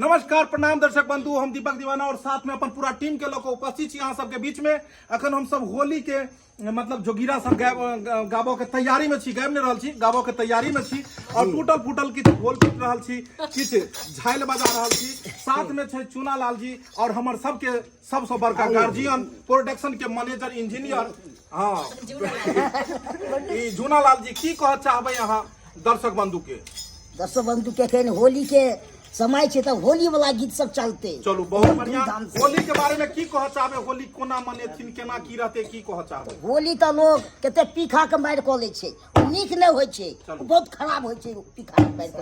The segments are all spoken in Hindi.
नमस्कार प्रणाम दर्शक बंधु, हम दीपक दीवाना और साथ में अपन पूरा टीम के लोग उपस्थित छी यहाँ सबके बीच में। अखन हम सब होली के मतलब जोगिरा सब गाबो के तैयारी में छी, गाबि नहीं रहल छी, गाबो के तैयारी में छी और टूटल फूटल किछ बोल पीट रहल छी, किछ झाइल बजा रहल छी। साथ में छै चूना लाल जी और हमर सबके सबसे बड़का गार्जियन, प्रोडक्शन के मैनेजर, इंजीनियर हाँ जूना लाल जी। की कह चाहबे यहाँ दर्शक बंधु के? दर्शक बंधु के कहने होली के समय छे, तब होली वाला गीत सब चलते। चलो बहुत बढ़िया। होली के बारे में की कह चाहबे? होली कोना मनेथिन, केना की रहते, की कह चाहबे? होली तो लोग कते पीखा के मार क ले छे, नीक नहीं होय छे, बहुत खराब होय छे पीखा के मार क।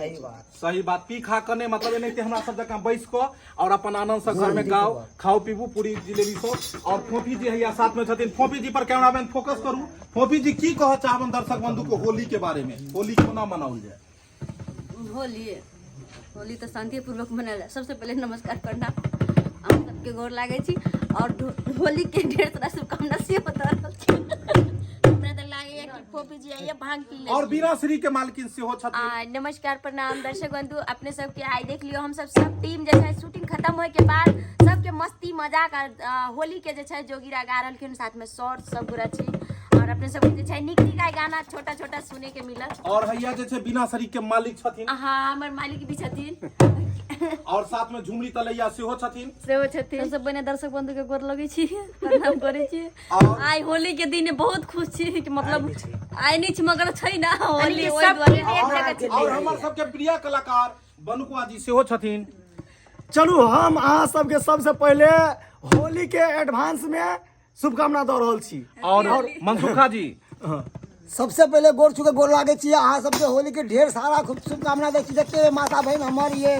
सही बात। पीखा कने मतलब एनाहिते हमरा सब जकां बैस क और अपन आनंद से घर में गाओ, खाओ पीबू पूरी जिलेबी सब। और फोफी जी हैया साथ में छथिन, फोफी जी पर कैमरा मैन फोकस करू। फोफी जी की कह चाहबन दर्शक बंधु को होली के बारे में? होली कोना मनाओल जाए? होली तो शांतिपूर्वक मनाल। सबसे पहले नमस्कार प्रणाम, हम सबके गोर लागे छी और होली के ढेर सारा शुभकामना से बता और बीना श्री के मालकिन से हो छथिन। नमस्कार प्रणाम दर्शक बंधु, अपने सबके आई देख लियो हम सब टीम जे है शूटिंग खत्म होए के बाद सबके मस्ती मजाक होली के जे है जोगिरा गा रहलखिन, साथ में शॉर्ट सब पूरा छी और अपने सब जे है निक निक गाना छोटा छोटा सुने के मिलल। और हैया जे है बीना श्री के मालिक छथिन। हाँ, हमर मालिक भी छथिन और साथ में झुमरी तलैया सेहो छथिन। सब बने दर्शक बंधु के गोर लगे छी, प्रणाम करे छी। आई होली के दिन बहुत खुश छी कि मतलब आई नहीं छी मगर छै ना होली ओइ द्वारे एक जगह छी। और हमर सबके प्रिय कलाकार बनुकुआ जी सेहो छथिन। चलू हम अहाँ सबके सबसे पहले होली के एडवांस में शुभकामना दे रहल छी। और मनसुखा जी सबसे पहले गोर छू के गोर लागे छी अहाँ सबके होली के ढेर सारा खूब शुभकामना दै छी। जते माता बहन हमर ये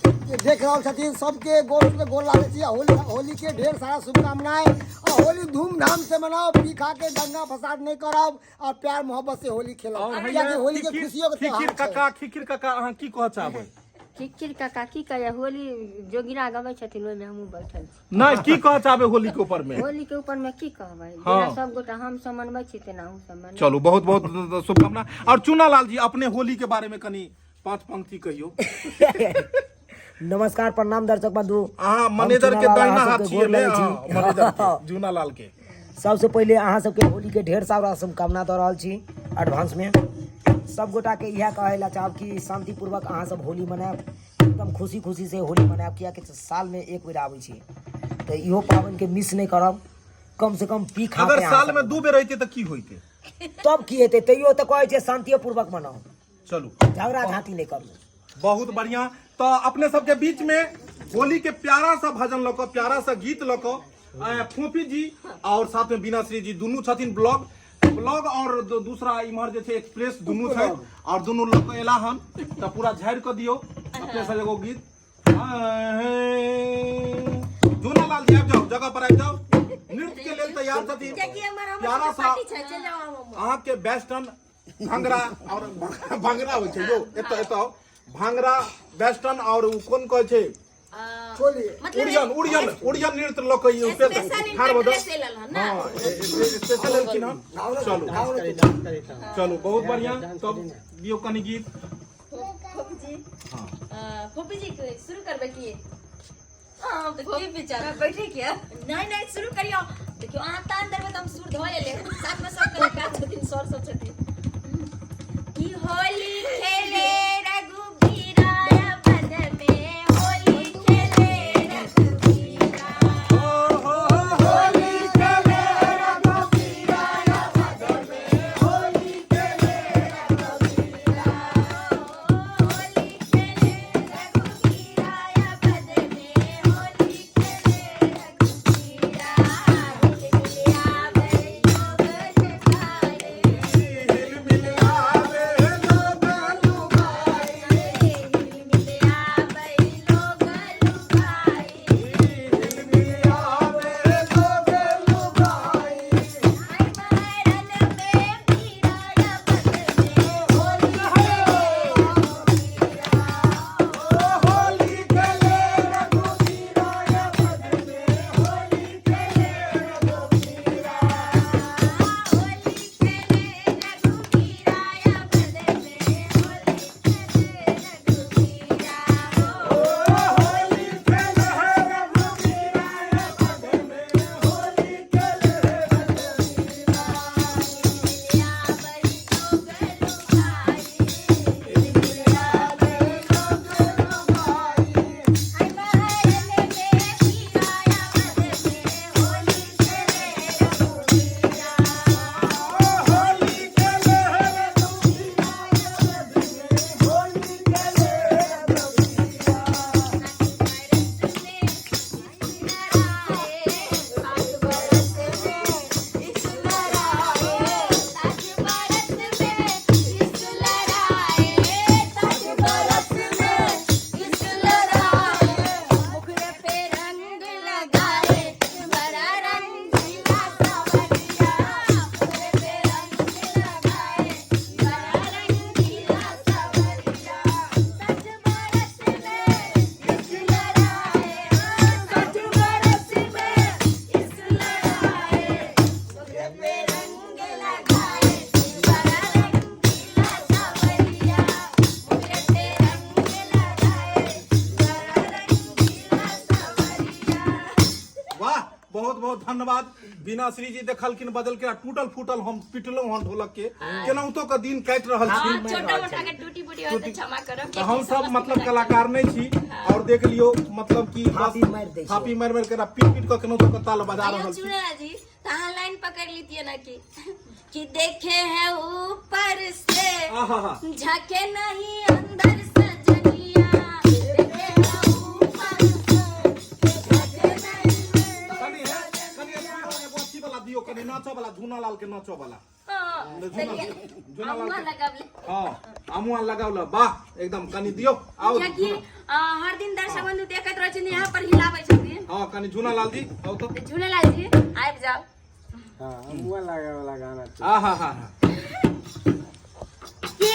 देख रहल छथिन सबके गोर छू के गोर लागे छी। होली के ढेर सारा शुभकामनाएं और होली धूमधाम से मनाओ, पीखा के दंगा फसाद नहीं करब और प्यार मोहब्बत से होली खेलब। होली के खुशियों के त्योहार। खिखिर काका अहाँ की कह चाहबै? खिखिर काका की कहे, होली जोगिरा गबै छथिन, ओइ में हमहु बैठल छी। नहीं की कह चाहबै होली के ऊपर में? होली के ऊपर में की कहबै, हाँ। जेना सब गोटा हम सब मनबै छी तेना हम सब मनबै। चलो बहुत बहुत शुभकामना। और चूना लाल जी अपने होली के बारे में कनी 5 पंक्ति कहियो। नमस्कार प्रणाम दर्शक बंधु। हां मैनेजर के दाहिना हाथ छिए ले मैनेजर जूना लाल के। सबसे पहले अहाँ सबके होली के ढेर सारा शुभकामना दे रहल छी एडवांस में। सब गोटा के यह कहे ला चाहब कि शांतिपूर्वक अहाँ सब होली मनाएब, एकदम खुशी खुशी से होली मनाएब, किया कि साल में एक बेर आबै छी तो इहो पावन के मिस नहीं करब। कम से कम पी खा अगर साल में 2 बेर रहते तो की होइते? तब की हेते, तैयो तो कहे छै शांतिपूर्वक मनाओ, चलू झगड़ा झांटी नहीं करू। बहुत बढ़िया। तो अपने सबके बीच में होली के प्यारा सा भजन लको, प्यारा सा गीत लको फोफी जी और साथ में बीना श्री जी दुनू छथिन। ब्लॉग और दूसरा इमहर जे छै एक्सप्रेस दुनू छै और दुनू लोग एला हन तो पूरा झाड़ के दियो अपने सब एगो गीत। जूना लाल जी आबि जाओ, जगह पर आबि जाओ, नृत्य के लेल तैयार छथिन। प्यारा सा अहाँ के वेस्टर्न भांगड़ा और भांगड़ा होय छै यो एतो भांगड़ा वेस्टर्न और कोन कहै छै उड़ियन नृत्य लोग ठाड़ बदो। हां स्पेशल लेकिन हम चलो बहुत बढ़िया। तब दियो कनी गीत। फोफी जी शुरू करबे की? हां फोफी बेचारा बैठे क्या? नहीं शुरू करियो। देखियो अहाँ तान देबे त हम सुर धो ले, साथ में सब कलाकार छथिन, सर सब छथिन। की होली खेले रघुबीरा बन में, होली खेले रघुबीरा, होली खेले रघुबीरा बन में, होली खेले रघुबीरा, होली खेले रघुबीरा बन में, होली खेले रघुबीरा, खेले आवे योग सिखाए। बहुत बहुत धन्यवाद। बिना श्री जी देखलखिन बदल के टूटल फूटल हम पिटलहुं हन ढोलक के केनाहुतो के दिन काटि रहल छी। हाँ, छोटा मोटा के टूटी फूटी हो तो क्षमा करब। तो हम सब मतलब कलाकार नहीं छी और देख लियो मतलब कि थापी मारि दै छी। थापी मारि मारि के पीट पीट के केनाहुतो के ताल बजा आइयो रहल छी। चुड़ा जी तहां लाइन पकड़ लीजिए ना कि देखे है ऊपर से आहा झाके नहीं अंदर सजनिया, देखे है ऊपर से झाके नहीं। कनी है कनी एगो अच्छी वाला दियो, कनी नाचो वाला, झूना लाल के नाचो वाला। हाँ, देखिए, अम्मा लगावले। हां अमुआ लगावला, वाह एकदम कनी दियो। आओ कियाकि हर दिन दर्शक बंधु देखत रहै छथिन, यहाँ पर हिलाबै छथिन। हां कनी झूना लाल जी आओ तो। झूलेलाल जी आबि जाओ। हाँ मुआ लगा वाला गाना आहा हा हा कि